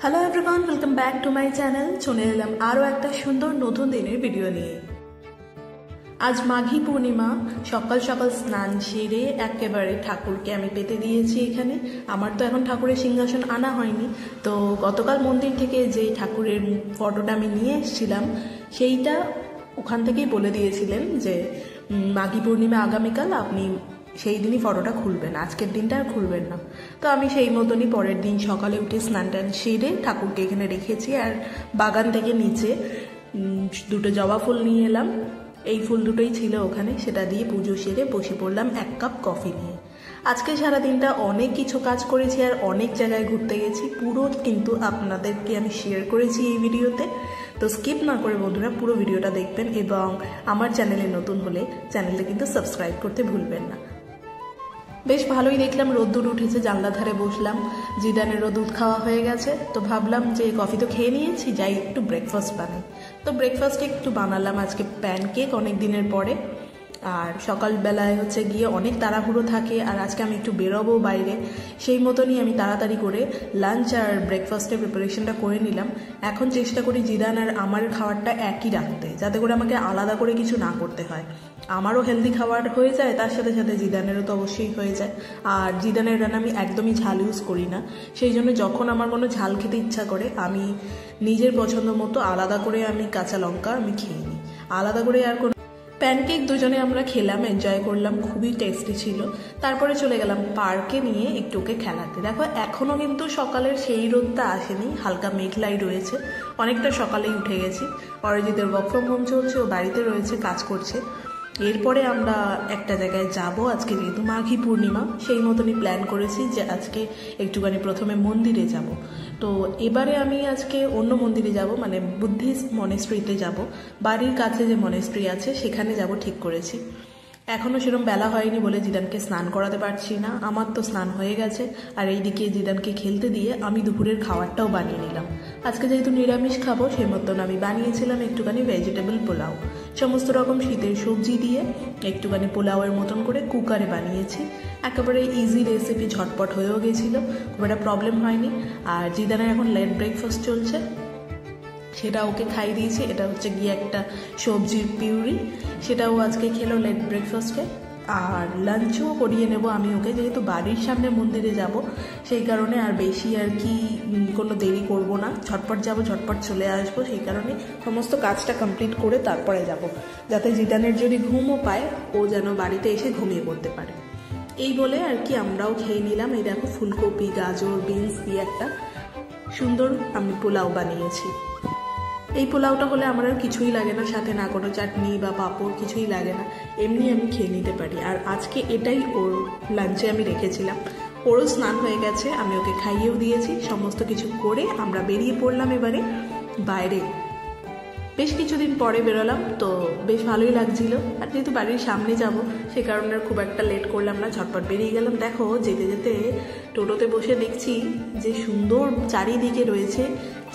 Hello everyone, welcome back to my channel. চলে এলাম আরও একটা সুন্দর নতুন দিনের ভিডিও নিয়ে। আজ মাঘী পূর্ণিমা, সকাল সকাল স্নান সেরে একেবারে ঠাকুরকে আমি পেতে দিয়েছি এখানে। আমার তো এখন ঠাকুরের সিংহাসন আনা হয়নি, তো গতকাল মন্দির থেকে যে ঠাকুরের ফটোটা আমি নিয়ে এসেছিলাম সেইটা ওখান থেকেই বলে দিয়েছিলেন যে মাঘী পূর্ণিমা আগামীকাল আপনি সেই দিনই ফটোটা খুলবেন, আজকের দিনটা আর খুলবেন না। তো আমি সেই মতনই পরের দিন সকালে উঠে স্নান টান সেরে ঠাকুরকে এখানে রেখেছি। আর বাগান থেকে নিচে দুটো জবা ফুল নিয়ে এলাম, এই ফুল দুটোই ছিল ওখানে, সেটা দিয়ে পুজো সেরে বসে পড়লাম এক কাপ কফি নিয়ে। আজকে সারাদিনটা অনেক কিছু কাজ করেছি আর অনেক জায়গায় ঘুরতে গেছি, পুরো কিন্তু আপনাদেরকে আমি শেয়ার করেছি এই ভিডিওতে। তো স্কিপ না করে বন্ধুরা পুরো ভিডিওটা দেখবেন, এবং আমার চ্যানেলে নতুন হলে চ্যানেলটা কিন্তু সাবস্ক্রাইব করতে ভুলবেন না। বেশ ভালোই দেখলাম, রোদ্দুর উঠেছে, জানলা ধারে বসলাম, জিদানেরও দুধ খাওয়া হয়ে গেছে। তো ভাবলাম যে কফি তো খেয়ে নিয়েছি, যাই একটু ব্রেকফাস্ট বানাই। তো ব্রেকফাস্টে একটু বানালাম আজকে প্যানকেক, অনেক দিনের পরে। আর সকালবেলায় গিয়ে অনেক তাড়াহুড়ো থাকে, আর আজকে আমি একটু বেরোবো বাইরে, সেই মতনই আমি তাড়াতাড়ি করে লাঞ্চ আর ব্রেকফাস্টের প্রিপারেশনটা করে নিলাম। এখন চেষ্টা করি জিদান আর আমার খাবারটা একই রাখতে, যাতে করে আমাকে আলাদা করে কিছু না করতে হয়। আমারও হেলদি খাবার হয়ে যায়, তার সাথে সাথে জিদানেরও তো অবশ্যই হয়ে যায়। আর জিদানের রান্না আমি একদমই ঝাল ইউজ করি না, সেই জন্য যখন আমার কোনো ঝাল খেতে ইচ্ছা করে আমি নিজের পছন্দ মতো আলাদা করে আমি কাঁচা লঙ্কা আমি খেয়ে নিই, আলাদা করে আর কোনো। প্যানকেক দুজনে আমরা খেলাম, এনজয় করলাম, খুবই টেস্টি ছিল। তারপরে চলে গেলাম পার্কে নিয়ে একটু ওকে খেলাতে। দেখো এখনও কিন্তু সকালের সেই রোদটা আসেনি, হালকা মেঘলাই রয়েছে, অনেকটা সকালেই উঠে গেছি। অরিজিতের ওয়ার্ক ফ্রম হোম চলছে, ও বাড়িতে রয়েছে, কাজ করছে। এরপরে আমরা একটা জায়গায় যাব, আজকে যেহেতু মাঘী পূর্ণিমা সেই মতনই প্ল্যান করেছি যে আজকে একটুখানি প্রথমে মন্দিরে যাব। তো এবারে আমি আজকে অন্য মন্দিরে যাব, মানে বুদ্ধিস্ট মনেস্ট্রিতে যাব। বাড়ির কাছে যে মনেস্ট্রি আছে সেখানে যাব ঠিক করেছি। এখনও সেরকম বেলা হয়নি বলে জিদানকে স্নান করাতে পারছি না, আমার তো স্নান হয়ে গেছে। আর এইদিকে জিদানকে খেলতে দিয়ে আমি দুপুরের খাবারটাও বানিয়ে নিলাম। আজকে যেহেতু নিরামিষ খাবো সেই মতন আমি বানিয়েছিলাম একটুখানি ভেজিটেবল পোলাও, সমস্ত রকম শীতের সবজি দিয়ে একটুখানি পোলাওয়ের মতন করে কুকারে বানিয়েছি। একেবারে ইজি রেসিপি, ঝটপট হয়েও গেছিলো, খুব একটা প্রবলেম হয়নি। আর জিদানের এখন লেট ব্রেকফাস্ট চলছে, সেটা ওকে খাইয়ে দিয়েছি। এটা গিয়ে একটা সবজির পিউরি, সেটাও আজকে খেলো লেট ব্রেকফাস্টে। আর লাঞ্চও করিয়ে নেব আমি ওকে, যেহেতু বাড়ির সামনে মন্দিরে যাব সেই কারণে আর বেশি আর কি কোনো দেরি করব না, ঝটপট যাব, ঝটপট চলে আসবো। সেই কারণে সমস্ত কাজটা কমপ্লিট করে তারপরে যাব, যাতে জিদানের যদি ঘুমও পায় ও যেন বাড়িতে এসে ঘুমিয়ে পড়তে পারে। এই বলে আর কি আমরাও খেয়ে নিলাম। এই দেখো ফুলকপি, গাজর, বিনস দিয়ে একটা সুন্দর আমি পোলাও বানিয়েছি। এই পোলাওটা হলে আমার আর কিছুই লাগে না, সাথে না কোনো চাটনি বা পাঁপড় কিছুই লাগে না, এমনি আমি খেয়ে নিতে পারি। আর আজকে এটাই ওর লাঞ্চে আমি রেখেছিলাম। ওরও স্নান হয়ে গেছে, আমি ওকে খাইয়েও দিয়েছি। সমস্ত কিছু করে আমরা বেরিয়ে পড়লাম এবারে বাইরে। বেশ কিছুদিন পরে বেরোলাম, তো বেশ ভালোই লাগছিল। আর যেহেতু বাড়ির সামনে যাব সে কারণে খুব একটা লেট করলাম না, ঝটপট বেরিয়ে গেলাম। দেখো যেতে যেতে টোটোতে বসে দেখছি যে সুন্দর চারিদিকে রয়েছে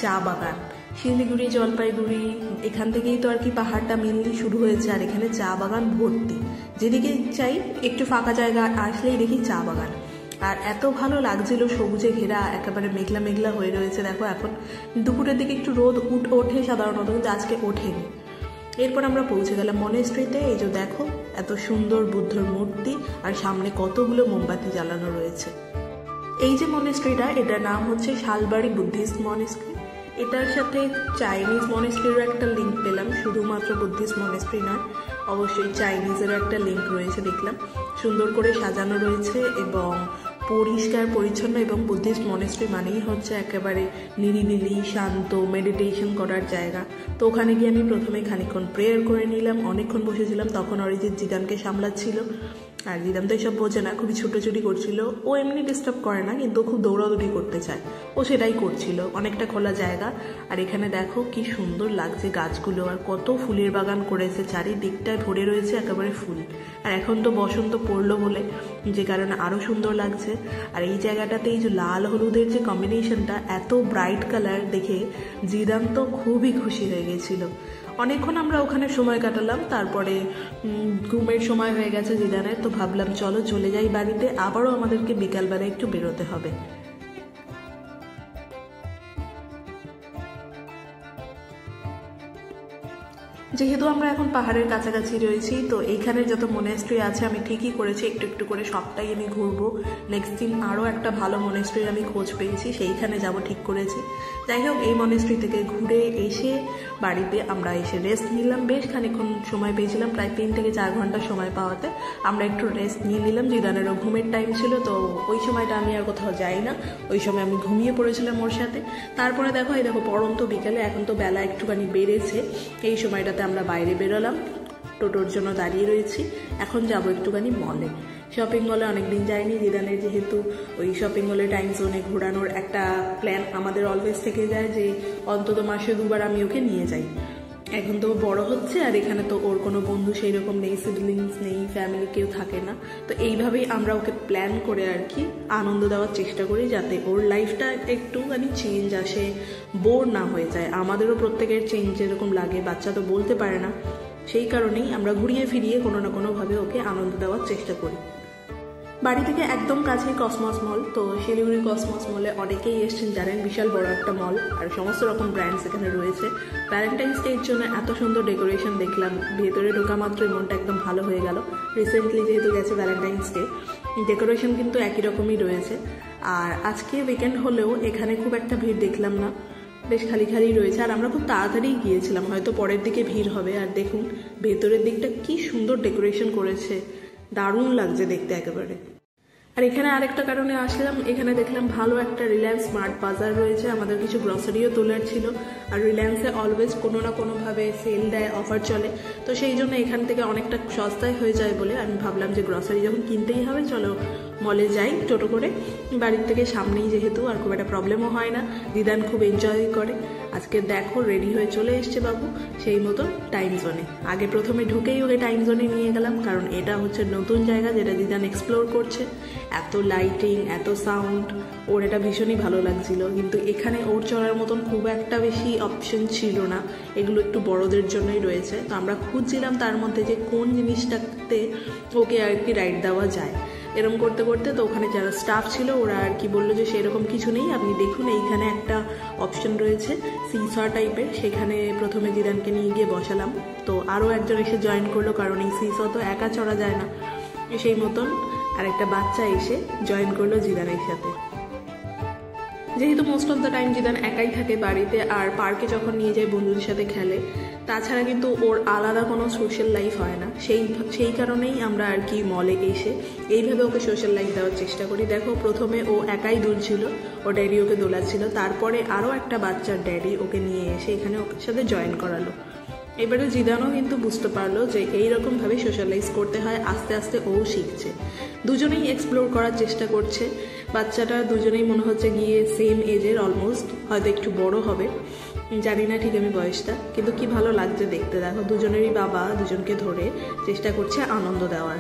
চা বাগান। শিলিগুড়ি, জলপাইগুড়ি এখান থেকেই তো আর কি পাহাড়টা মেনলি শুরু হয়েছে, আর এখানে চা বাগান ভর্তি। যেদিকে চাই একটু ফাঁকা জায়গা আসলেই দেখি চা বাগান। আর এত ভালো লাগছিল, সবুজে ঘেরা, একেবারে মেঘলা মেঘলা হয়ে রয়েছে। দেখো এখন দুপুরের দিকে একটু রোদ ওঠে সাধারণত, কিন্তু আজকে ওঠেনি। এরপর আমরা পৌঁছে গেলাম মনেস্ট্রিতে। এই যে দেখো এত সুন্দর বুদ্ধর মূর্তি, আর সামনে কতগুলো মোমবাতি জ্বালানো রয়েছে। এই যে মনেস্ট্রিটা, এটার নাম হচ্ছে শালবাড়ি বুদ্ধিস্ট মনেস্ট্রি। এটার সাথে চাইনিজ মনেস্ট্রিরও একটা লিঙ্ক পেলাম, শুধুমাত্র বুদ্ধিস্ট মনেস্ট্রি নয়, অবশ্যই চাইনিজেরও একটা লিঙ্ক রয়েছে দেখলাম। সুন্দর করে সাজানো রয়েছে এবং পরিষ্কার পরিচ্ছন্ন, এবং বুদ্ধিস্ট মনেস্ট্রি মানেই হচ্ছে একেবারে নিরিবিলি, শান্ত, মেডিটেশন করার জায়গা। তো ওখানে গিয়ে আমি প্রথমে খানিকক্ষণ প্রেয়ার করে নিলাম, অনেকক্ষণ বসেছিলাম। তখন অরিজিৎ জিদানকে সামলাচ্ছিল, আর জিদান তো এসব বোঝে না, খুবই ছুটোছুটি করছিল। ও এমনি ডিস্টার্ব করে না, কিন্তু খুব দৌড়াদৌড়ি করতে চায়, ও সেটাই করছিল। অনেকটা খোলা জায়গা, আর এখানে দেখো কি সুন্দর লাগছে গাছগুলো, আর কত ফুলের বাগান করেছে, চারিদিকটায় ভরে রয়েছে একেবারে ফুল। আর এখন তো বসন্ত পড়লো বলে, যে কারণে আরও সুন্দর লাগছে। আর এই জায়গাটাতে এই যে লাল হলুদের যে কম্বিনেশনটা, এত ব্রাইট কালার দেখে জিদান তো খুবই খুশি হয়ে গেছিল। অনেকক্ষণ আমরা ওখানে সময় কাটালাম, তারপরে ঘুমের সময় হয়ে গেছে জিদানের। তো ভাবলাম চলো চলে যাই বাড়িতে, আবারও আমাদেরকে বিকালবেলা একটু বেরোতে হবে। যেহেতু আমরা এখন পাহাড়ের কাছাকাছি রয়েছি, তো এইখানের যত মনেস্ট্রি আছে আমি ঠিকই করেছি, একটু একটু করে সবটাই আমি ঘুরবো। নেক্সট দিন আরও একটা ভালো মনেস্ট্রির আমি খোঁজ পেয়েছি, সেইখানে যাব ঠিক করেছি। যাই হোক, এই মনেস্ট্রি থেকে ঘুরে এসে বাড়িতে আমরা এসে রেস্ট নিলাম। বেশ খানিকক্ষণ সময় পেয়েছিলাম, প্রায় 3 থেকে 4 ঘন্টা সময় পাওয়াতে আমরা একটু রেস্ট নিয়ে নিলাম। জিদানেরও ঘুমের টাইম ছিল, তো ওই সময়টা আমি আর কোথাও যাই না, ওই সময় আমি ঘুমিয়ে পড়েছিলাম ওর সাথে। তারপরে দেখো, এই দেখো পরন্ত বিকেলে, এখন তো বেলা একটুখানি বেড়েছে, এই সময়টাতে আমরা বাইরে বেরোলাম, টোটোর জন্য দাঁড়িয়ে রয়েছি। এখন যাব একটুখানি মলে, শপিং মলে অনেকদিন যাইনি। জিদানের যেহেতু ওই শপিং মলে টাইম জোনে ঘোরানোর একটা প্ল্যান আমাদের অলওয়েজ থেকে যায় যে অন্তত মাসে 2 বার আমি ওকে নিয়ে যাই। এখন তো বড় হচ্ছে, আর এখানে তো ওর কোনো বন্ধু সেই রকম নেই, সিবলিংস নেই, ফ্যামিলি কেউ থাকে না। তো এইভাবেই আমরা ওকে প্ল্যান করে আর কি আনন্দ দেওয়ার চেষ্টা করি, যাতে ওর লাইফটা একটুখানি চেঞ্জ আসে, বোর না হয়ে যায়। আমাদেরও প্রত্যেকের চেঞ্জ যেরকম লাগে, বাচ্চা তো বলতে পারে না, সেই কারণেই আমরা ঘুরিয়ে ফিরিয়ে কোনো না কোনোভাবে ওকে আনন্দ দেওয়ার চেষ্টা করি। বাড়ি থেকে একদম কাছেই কসমস মল, তো শিলিগুড়ি কসমস মলে অনেকেই এসছেন জানেন, বিশাল বড় একটা মল, আর সমস্ত রকম ব্র্যান্ডস এখানে রয়েছে। ভ্যালেন্টাইন্স ডের জন্য এত সুন্দর ডেকোরেশন দেখলাম, ভেতরে ঢোকা মাত্রই মনটা একদম ভালো হয়ে গেল। রিসেন্টলি যেহেতু গেছে ভ্যালেন্টাইন্স ডে, ডেকোরেশন কিন্তু একই রকমই রয়েছে। আর আজকে উইকেন্ড হলেও এখানে খুব একটা ভিড় দেখলাম না, বেশ খালি খালি রয়েছে। আর আমরা খুব তাড়াতাড়ি গিয়েছিলাম, হয়তো পরের দিকে ভিড় হবে। আর দেখুন ভেতরের দিকটা কি সুন্দর ডেকোরেশন করেছে, দারুণ লাগছে দেখতে একেবারে। আর এখানে আরেকটা কারণে আসলাম, এখানে দেখলাম ভালো একটা রিলায়েন্স স্মার্ট বাজার রয়েছে, আমাদের কিছু গ্রসারিও তোলার ছিল। আর রিলায়েন্সে অলওয়েজ কোনো না কোনোভাবে সেল দেয়, অফার চলে, তো সেই জন্য এখান থেকে অনেকটা সস্তায় হয়ে যায় বলে আমি ভাবলাম যে গ্রসারি যখন কিনতেই হবে, চলো মলে যাই টোটো করে। বাড়ির থেকে সামনেই যেহেতু, আর খুব একটা প্রবলেমও হয় না। দিদান খুব এনজয় করে। আজকে দেখো রেডি হয়ে চলে এসছে বাবু সেই মতন টাইম জোনে। আগে প্রথমে ঢুকেই ওকে টাইম জোনে নিয়ে গেলাম, কারণ এটা হচ্ছে নতুন জায়গা যেটা দিদান এক্সপ্লোর করছে। এত লাইটিং, এত সাউন্ড, ওর এটা ভীষণই ভালো লাগছিল। কিন্তু এখানে ওর চড়ার মতন খুব একটা বেশি অপশন ছিল না, এগুলো একটু বড়দের জন্যই রয়েছে। তো আমরা খুঁজছিলাম তার মধ্যে যে কোন জিনিসটাতে ওকে আর কি রাইড দেওয়া যায়। এরকম করতে করতে তো ওখানে যারা স্টাফ ছিল ওরা আর কি বললো যে সেরকম কিছু নেই, আপনি দেখুন এইখানে একটা অপশন রয়েছে সিসা টাইপের, সেখানে প্রথমে জিদানকে নিয়ে গিয়ে বসালাম। তো আরও একজন এসে জয়েন করলো, কারণ এই সিসা তো একা চড়া যায় না, সেই মতন আরেকটা বাচ্চা এসে জয়েন করলো জিদানের সাথে। যেহেতু most of the time Zidane একাই থাকে বাড়িতে, আর পার্কে যখন নিয়ে যায় বন্ধুদের সাথে খেলে, তাছাড়া কিন্তু ওর আলাদা কোনো সোশ্যাল লাইফ হয় না। সেই কারণেই আমরা আর কি মলে এসে এইভাবে ওকে সোশ্যাল লাইফ দেওয়ার চেষ্টা করি। দেখো প্রথমে ও একাই দুলছিল, ও ড্যাডি ওকে দোলাচ্ছিল, তারপরে আরও একটা বাচ্চার ড্যাডি ওকে নিয়ে এসে এখানে ওর সাথে জয়েন করালো। এবারে জিদানও কিন্তু বুঝতে পারলো যে এইরকমভাবে সোশ্যালাইজ করতে হয়, আস্তে আস্তে ও শিখছে। দুজনেই এক্সপ্লোর করার চেষ্টা করছে। বাচ্চাটা দুজনেই মনে হচ্ছে গিয়ে সেম এজের, অলমোস্ট, হয়তো একটু বড় হবে, জানি না ঠিক আমি বয়সটা, কিন্তু কি ভালো লাগছে দেখতে। দেখো দুজনেরই বাবা দুজনকে ধরে চেষ্টা করছে আনন্দ দেওয়ার।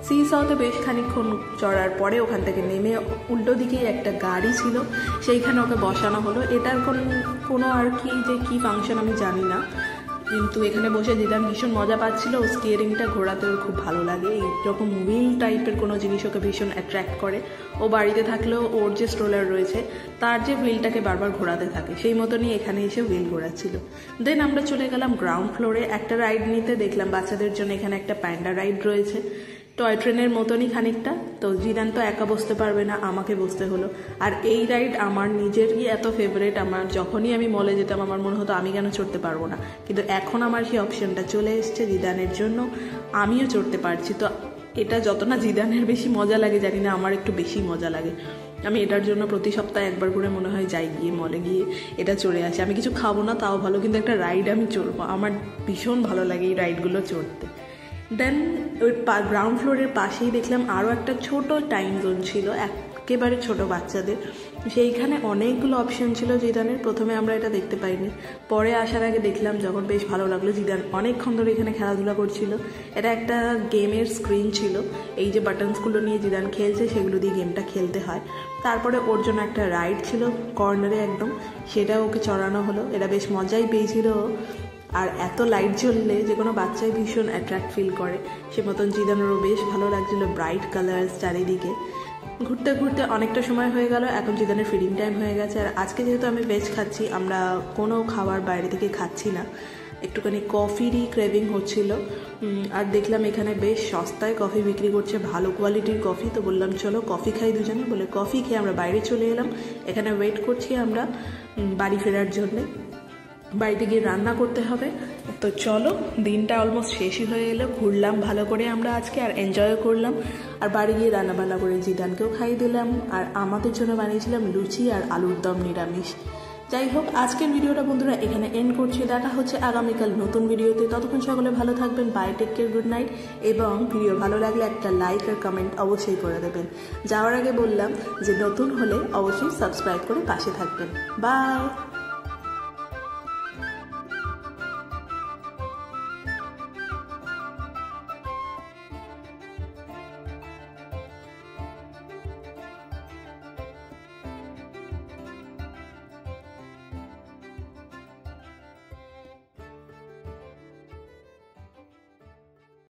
সিসাতে বেশ খানিকক্ষণ চড়ার পরে ওখান থেকে নেমে উল্টো দিকেই একটা গাড়ি ছিল, সেইখানে ওকে বসানো হলো। এটার কোনো আর কি যে কী ফাংশন আমি জানি না, কিন্তু এখানে বসে দিদান ভীষণ মজা পাচ্ছিল। ও স্টিয়ারিংটা ঘোরাতে ওর খুব ভালো লাগে, এইরকম হুইল টাইপের কোনো জিনিস ওকে ভীষণ অ্যাট্রাক্ট করে। ও বাড়িতে থাকলেও ওর যে স্ট্রোলার রয়েছে তার যে হুইলটাকে বারবার ঘোরাতে থাকে, সেই মতনই এখানে এসে হুইল ঘোরাচ্ছিল। দেন আমরা চলে গেলাম গ্রাউন্ড ফ্লোরে একটা রাইড নিতে। দেখলাম বাচ্চাদের জন্য এখানে একটা প্যান্ডা রাইড রয়েছে, টয় ট্রেনের মতনই খানিকটা। তো জিদান তো একা বসতে পারবে না, আমাকে বসতে হলো। আর এই রাইড আমার নিজেরই এত ফেভারিট, আমার যখনই আমি মলে যেতাম আমার মনে হতো আমি কেন চড়তে পারবো না, কিন্তু এখন আমার সেই অপশনটা চলে এসছে জিদানের জন্য, আমিও চড়তে পারছি। তো এটা যত না জিদানের বেশি মজা লাগে জানি না, আমার একটু বেশি মজা লাগে। আমি এটার জন্য প্রতি সপ্তাহে একবার করে মনে হয় যাই, গিয়ে মলে গিয়ে এটা চড়ে আসি। আমি কিছু খাবো না তাও ভালো, কিন্তু একটা রাইড আমি চড়বো, আমার ভীষণ ভালো লাগে এই রাইডগুলো চড়তে। দেন ওই গ্রাউন্ড ফ্লোরের পাশেই দেখলাম আরও একটা ছোট টাইম জোন ছিল, একেবারে ছোট বাচ্চাদের। সেইখানে অনেকগুলো অপশন ছিল জিদানের। প্রথমে আমরা এটা দেখতে পাইনি, পরে আসার আগে দেখলাম যখন, বেশ ভালো লাগলো। জিদান অনেকক্ষণ ধরে এখানে খেলাধুলা করছিল। এটা একটা গেমের স্ক্রিন ছিল, এই যে বাটনসগুলো নিয়ে জিদান খেলছে সেগুলো দিয়ে গেমটা খেলতে হয়। তারপরে ওর জন্য একটা রাইড ছিল কর্নারে একদম, সেটা ওকে চড়ানো হলো। এটা বেশ মজাই পেয়েছিল। আর এত লাইট জ্বললে যে কোনো বাচ্চাই ভীষণ অ্যাট্রাক্ট ফিল করে, সে মতন জিদানেরও বেশ ভালো লাগছিলো, ব্রাইট কালার্স চারিদিকে। ঘুরতে ঘুরতে অনেকটা সময় হয়ে গেল, এখন জিদানের ফিডিং টাইম হয়ে গেছে। আর আজকে যেহেতু আমি ভেজ খাচ্ছি, আমরা কোনো খাবার বাইরে থেকে খাচ্ছি না, একটুখানি কফিরই ক্রেভিং হচ্ছিল। আর দেখলাম এখানে বেশ সস্তায় কফি বিক্রি করছে, ভালো কোয়ালিটির কফি। তো বললাম চলো কফি খাই দুজনে, বলে কফি খেয়ে আমরা বাইরে চলে এলাম। এখানে ওয়েট করছি আমরা বাড়ি ফেরার জন্যে, বাড়িতে গিয়ে রান্না করতে হবে। তো চলো, দিনটা অলমোস্ট শেষই হয়ে এলো, ঘুরলাম ভালো করে আমরা আজকে আর এনজয়ও করলাম। আর বাড়ি গিয়ে রান্নাবান্না করে জিদানকেও খাইয়ে দিলাম, আর আমাদের জন্য বানিয়েছিলাম লুচি আর আলুর দম নিরামিষ। যাই হোক, আজকের ভিডিওটা বন্ধুরা এখানে এন্ড করছি। দেখা হচ্ছে আগামীকাল নতুন ভিডিওতে। ততক্ষণ সকলে ভালো থাকবেন। Bye, take care, good night. এবং ভিডিও ভালো লাগলে একটা লাইক আর কমেন্ট অবশ্যই করে দেবেন। যাওয়ার আগে বললাম যে নতুন হলে অবশ্যই সাবস্ক্রাইব করে পাশে থাকবেন। বাই।